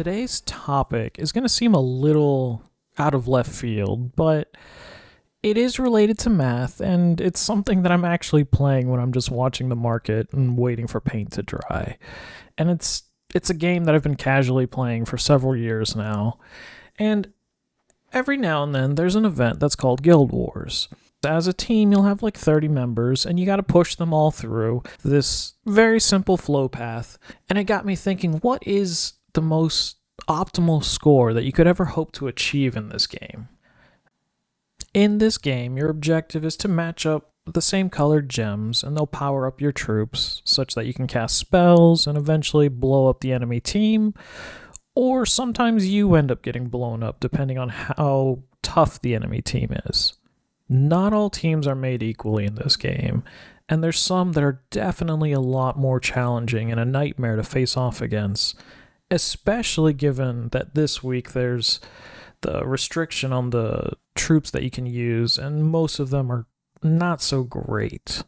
today's topic is going to seem a little out of left field, but it is related to math, and it's something that I'm actually playing when I'm just watching the market and waiting for paint to dry. And it's a game that I've been casually playing for several years now. And every now and then there's an event that's called Guild Wars. As a team, you'll have like 30 members, and you got to push them all through this very simple flow path. And it got me thinking, what is the most optimal score that you could ever hope to achieve in this game? In this game, your objective is to match up the same colored gems, and they'll power up your troops such that you can cast spells and eventually blow up the enemy team, or sometimes you end up getting blown up depending on how tough the enemy team is. Not all teams are made equally in this game, and there's some that are definitely a lot more challenging and a nightmare to face off against, especially given that this week there's the restriction on the troops that you can use, and most of them are not so great.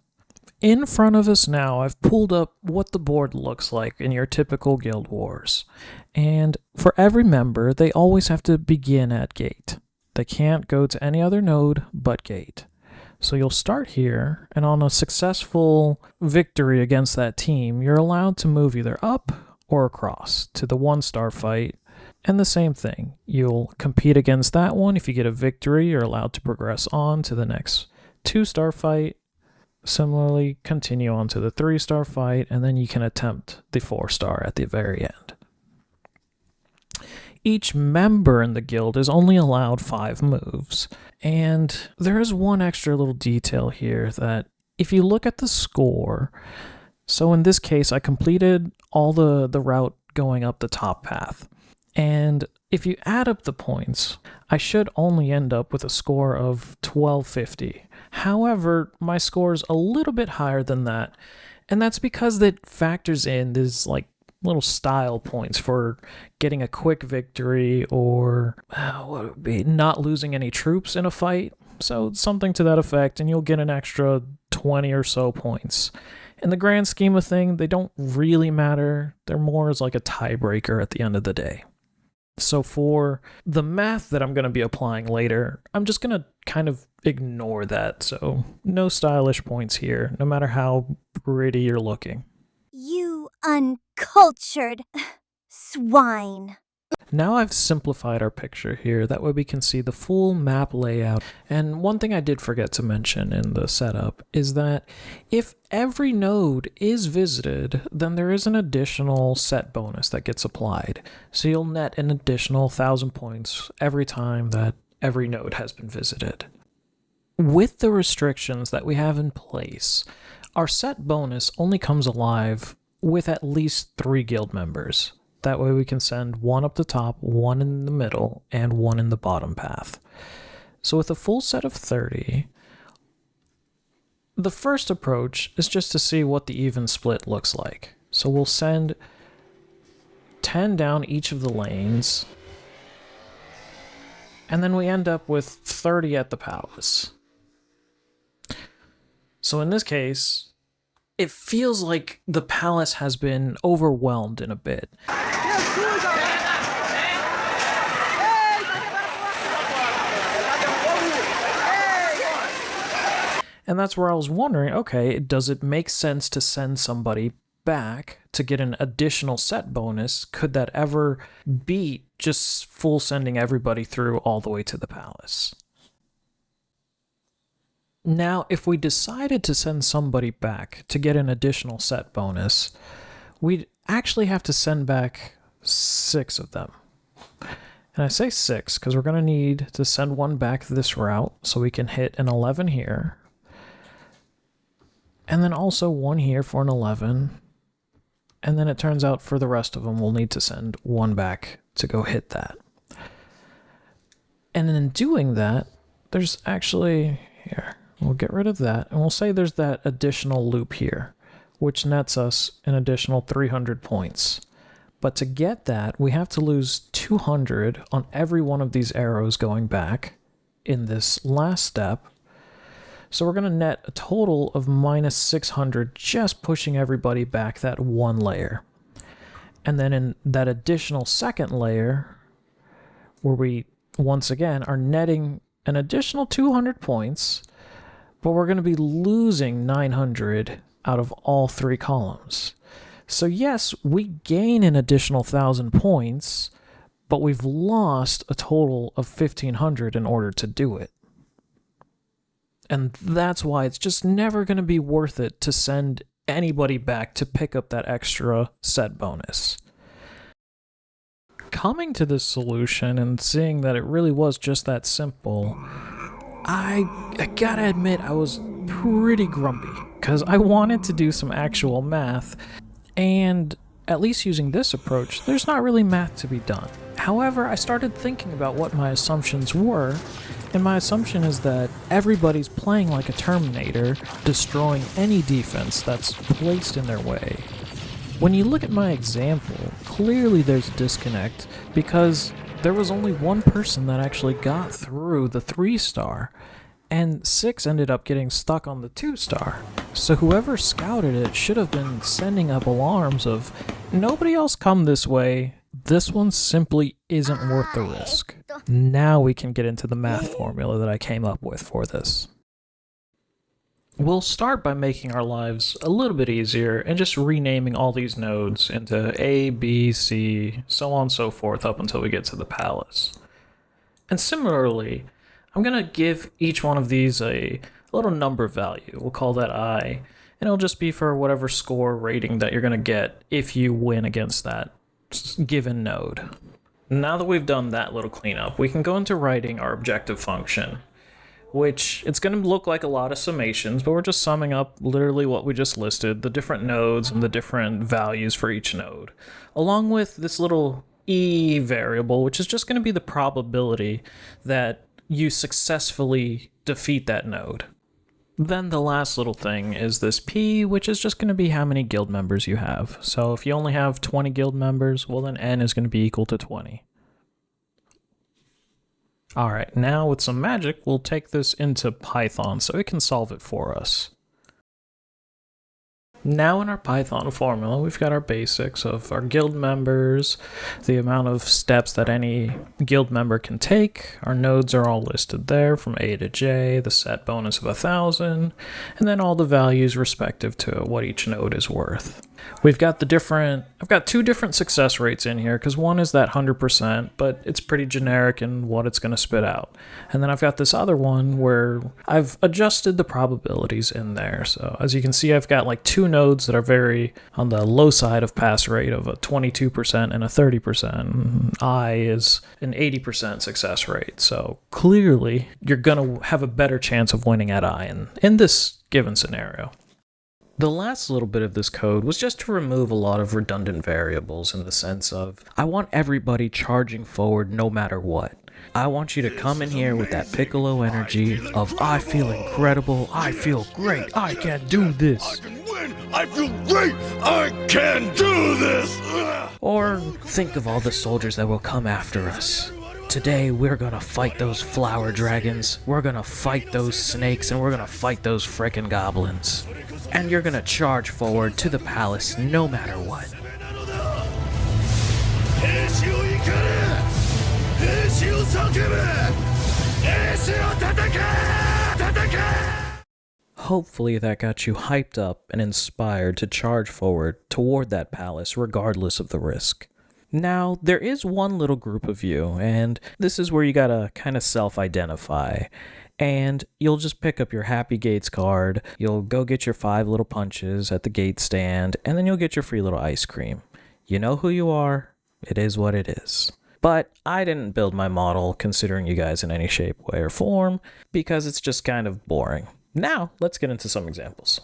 In front of us now, I've pulled up what the board looks like in your typical Guild Wars. And for every member, they always have to begin at gate. They can't go to any other node but gate. So you'll start here, and on a successful victory against that team, you're allowed to move either up or across to the 1-star fight. And the same thing, you'll compete against that one. If you get a victory, you're allowed to progress on to the next 2-star fight. Similarly, continue on to the 3-star fight, and then you can attempt the 4-star at the very end. Each member in the guild is only allowed 5 moves. And there is one extra little detail here that if you look at the score, so in this case, I completed all the route going up the top path. And if you add up the points, I should only end up with a score of 1250. However, my score is a little bit higher than that, and that's because that factors in these like little style points for getting a quick victory or what would be not losing any troops in a fight. So something to that effect, and you'll get an extra 20 or so points. In the grand scheme of things, they don't really matter. They're more as like a tiebreaker at the end of the day. So for the math that I'm going to be applying later, I'm just going to kind of ignore that. So no stylish points here, no matter how pretty you're looking. You uncultured swine. Now I've simplified our picture here, that way we can see the full map layout. And one thing I did forget to mention in the setup is that if every node is visited, then there is an additional set bonus that gets applied. So you'll net an additional 1,000 points every time that every node has been visited. With the restrictions that we have in place, our set bonus only comes alive with at least 3 guild members. That way we can send 1 up the top, 1 in the middle, and 1 in the bottom path. So with a full set of 30, the first approach is just to see what the even split looks like. So we'll send 10 down each of the lanes, and then we end up with 30 at the palace. So in this case, it feels like the palace has been overwhelmed in a bit. And that's where I was wondering, okay, does it make sense to send somebody back to get an additional set bonus? Could that ever beat just full sending everybody through all the way to the palace? Now, if we decided to send somebody back to get an additional set bonus, we'd actually have to send back 6 of them. And I say 6 because we're going to need to send 1 back this route so we can hit an 11 here. And then also 1 here for an 11. And then it turns out for the rest of them, we'll need to send 1 back to go hit that. And in doing that, there's actually... here. We'll get rid of that, and we'll say there's that additional loop here, which nets us an additional 300 points. But to get that, we have to lose 200 on every one of these arrows going back in this last step. So we're going to net a total of minus 600 just pushing everybody back that 1 layer. And then in that additional second layer, where we once again are netting an additional 200 points, but we're going to be losing 900 out of all three columns. So yes, we gain an additional 1,000 points, but we've lost a total of 1,500 in order to do it. And that's why it's just never going to be worth it to send anybody back to pick up that extra set bonus. Coming to this solution and seeing that it really was just that simple, I gotta admit I was pretty grumpy, because I wanted to do some actual math, and at least using this approach, there's not really math to be done. However, I started thinking about what my assumptions were, and my assumption is that everybody's playing like a Terminator, destroying any defense that's placed in their way. When you look at my example, clearly there's a disconnect, because there was only one person that actually got through the 3-star, and 6 ended up getting stuck on the 2-star. So whoever scouted it should have been sending up alarms of, nobody else come this way, this one simply isn't worth the risk. Now we can get into the math formula that I came up with for this. We'll start by making our lives a little bit easier and just renaming all these nodes into A, B, C, so on and so forth up until we get to the palace. And similarly, I'm going to give each one of these a little number value. We'll call that I, and it'll just be for whatever score rating that you're going to get if you win against that given node. Now that we've done that little cleanup, we can go into writing our objective function, which it's going to look like a lot of summations, but we're just summing up literally what we just listed, the different nodes and the different values for each node, along with this little E variable, which is just going to be the probability that you successfully defeat that node. Then the last little thing is this P, which is just going to be how many guild members you have. So if you only have 20 guild members, well then N is going to be equal to 20. Alright, now with some magic, we'll take this into Python so it can solve it for us. Now in our Python formula, we've got our basics of our guild members, the amount of steps that any guild member can take. Our nodes are all listed there from A to J, the set bonus of 1,000, and then all the values respective to what each node is worth. I've got two different success rates in here, because one is that 100%, but it's pretty generic in what it's going to spit out. And then I've got this other one where I've adjusted the probabilities in there. So as you can see, I've got like two nodes that are very on the low side of pass rate of a 22% and a 30%. I is an 80% success rate. So clearly, you're going to have a better chance of winning at I in this given scenario. The last little bit of this code was just to remove a lot of redundant variables in the sense of, I want everybody charging forward no matter what. I want you to come in here with that Piccolo energy of, I feel incredible, I feel great, I can do this. I can win, I feel great, I can do this. Or think of all the soldiers that will come after us. Today we're gonna fight those flower dragons, we're gonna fight those snakes, and we're gonna fight those frickin' goblins. And you're gonna charge forward to the palace no matter what. Hopefully that got you hyped up and inspired to charge forward toward that palace regardless of the risk. Now, there is one little group of you, and this is where you gotta kind of self-identify. And you'll just pick up your Happy Gates card, you'll go get your 5 little punches at the gate stand, and then you'll get your free little ice cream. You know who you are, it is what it is. But I didn't build my model considering you guys in any shape, way, or form, because it's just kind of boring. Now, let's get into some examples.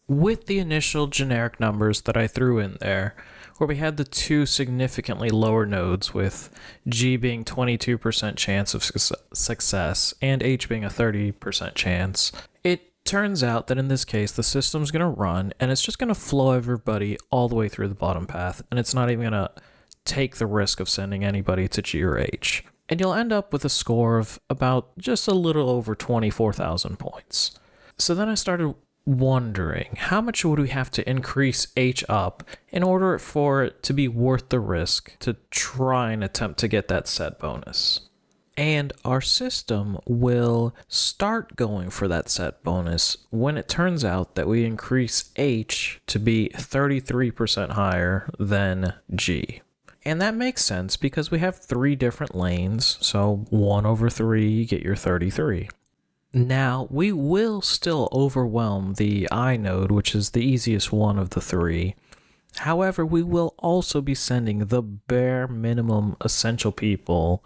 With the initial generic numbers that I threw in there, where we had the two significantly lower nodes with G being 22% chance of success and H being a 30% chance, it turns out that in this case the system's going to run and it's just going to flow everybody all the way through the bottom path, and it's not even going to take the risk of sending anybody to G or H. And you'll end up with a score of about just a little over 24,000 points. So then I started wondering, how much would we have to increase H up in order for it to be worth the risk to try and attempt to get that set bonus? And our system will start going for that set bonus when it turns out that we increase H to be 33% higher than G. And that makes sense because we have 3 different lanes, so 1 over 3, you get your 33. Now, we will still overwhelm the I node, which is the easiest one of the 3. However, we will also be sending the bare minimum essential people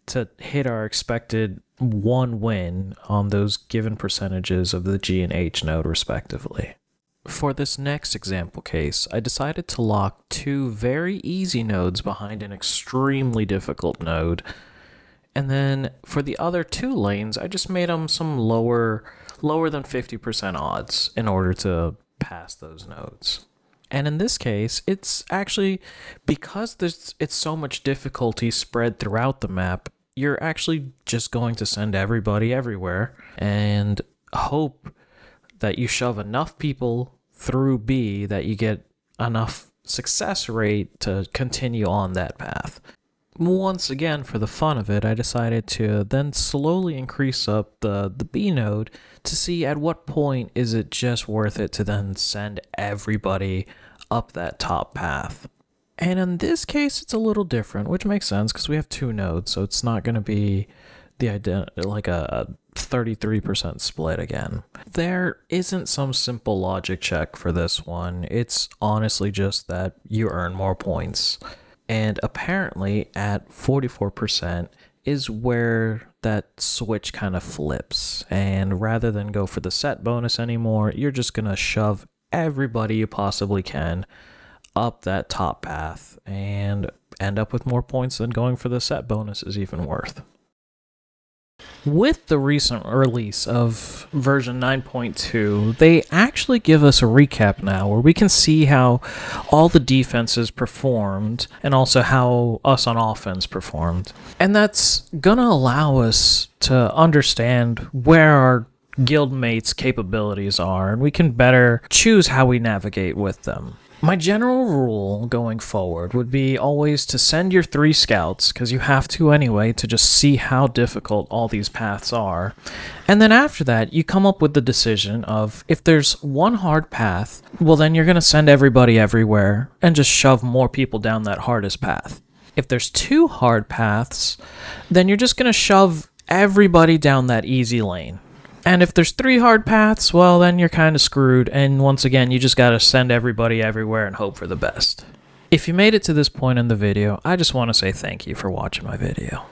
to hit our expected 1 win on those given percentages of the G and H node, respectively. For this next example case, I decided to lock 2 very easy nodes behind an extremely difficult node. And then for the other 2 lanes, I just made them some lower than 50% odds in order to pass those nodes. And in this case, it's actually, because it's so much difficulty spread throughout the map, you're actually just going to send everybody everywhere and hope that you shove enough people through B that you get enough success rate to continue on that path. Once again, for the fun of it, I decided to then slowly increase up the B node to see at what point is it just worth it to then send everybody up that top path. And in this case, it's a little different, which makes sense because we have 2 nodes, so it's not going to be like a 33% split again. There isn't some simple logic check for this one. It's honestly just that you earn more points. And apparently at 44% is where that switch kind of flips. And rather than go for the set bonus anymore, you're just going to shove everybody you possibly can up that top path and end up with more points than going for the set bonus is even worth. With the recent release of version 9.2, they actually give us a recap now where we can see how all the defenses performed and also how us on offense performed. And that's gonna allow us to understand where our guildmates' capabilities are, and we can better choose how we navigate with them. My general rule going forward would be always to send your 3 scouts, because you have to anyway, to just see how difficult all these paths are. And then after that, you come up with the decision of, if there's 1 hard path, well then you're going to send everybody everywhere and just shove more people down that hardest path. If there's 2 hard paths, then you're just going to shove everybody down that easy lane. And if there's 3 hard paths, well, then you're kind of screwed, and once again, you just gotta send everybody everywhere and hope for the best. If you made it to this point in the video, I just want to say thank you for watching my video.